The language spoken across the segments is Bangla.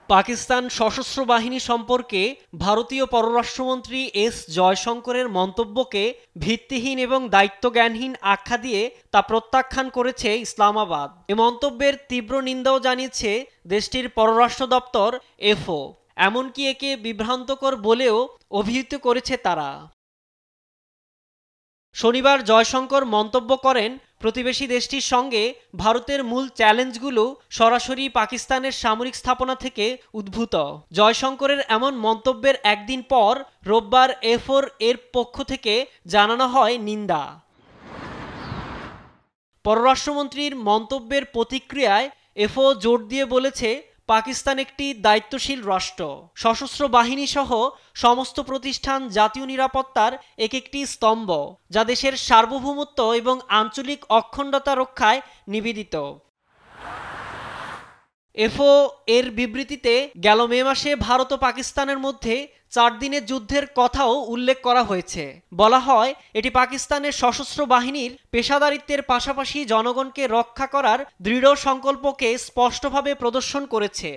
পাকিস্তান সশস্ত্র বাহিনী সম্পর্কে ভারতীয় পররাষ্ট্রমন্ত্রী এস জয়শঙ্করের মন্তব্যকে ভিত্তিহীন এবং দায়িত্বজ্ঞানহীন আখ্যা দিয়ে তা প্রত্যাখ্যান করেছে ইসলামাবাদ। এ মন্তব্যের তীব্র নিন্দাও জানিয়েছে দেশটির পররাষ্ট্র দপ্তর এফও। এমনকি একে বিভ্রান্তকর বলেও অভিহিত করেছে তারা। শনিবার জয়শঙ্কর মন্তব্য করেন, প্রতিবেশী দেশটির সঙ্গে ভারতের মূল চ্যালেঞ্জগুলো সরাসরি পাকিস্তানের সামরিক স্থাপনা থেকে উদ্ভূত। জয়শঙ্করের এমন মন্তব্যের একদিন পর রোববার এফওর এর পক্ষ থেকে জানানো হয় নিন্দা। পররাষ্ট্রমন্ত্রীর মন্তব্যের প্রতিক্রিয়ায় এফও জোর দিয়ে বলেছে, পাকিস্তান একটি দায়িত্বশীল রাষ্ট্র। সশস্ত্র বাহিনী সহ সমস্ত প্রতিষ্ঠান জাতীয় নিরাপত্তার একটি স্তম্ভ, যা দেশের সার্বভৌমত্ব এবং আঞ্চলিক অখণ্ডতা রক্ষায় নিবেদিত। এফও এর বিবৃতিতে গেল মে মাসে ভারত ও পাকিস্তানের মধ্যে 4 দিনের যুদ্ধের কথাও উল্লেখ করা হয়েছে। বলা হয়, এটি পাকিস্তানের সশস্ত্র বাহিনীর পেশাদারিত্বের পাশাপাশি জনগণকে রক্ষা করার দৃঢ় সংকল্পকে স্পষ্টভাবে প্রদর্শন করেছে।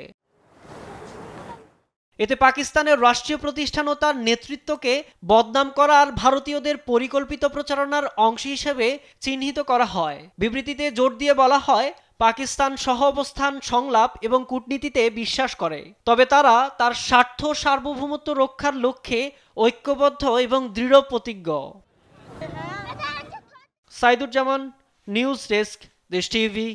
এতে পাকিস্তানের রাষ্ট্রীয় প্রতিষ্ঠান ও তার নেতৃত্বকে বদনাম করা আর ভারতীয়দের পরিকল্পিত প্রচারণার অংশ হিসেবে চিহ্নিত করা হয়। বিবৃতিতে জোর দিয়ে বলা হয়, পাকিস্তান সহ অবস্থান, সংলাপ এবং কূটনীতিতে বিশ্বাস করে, তবে তারা তার স্বার্থ সার্বভৌমত্ব রক্ষার লক্ষ্যে ঐক্যবদ্ধ এবং দৃঢ় প্রতিজ্ঞ। সাইদুজ্জামান, নিউজ ডেস্ক, দেশ টিভি।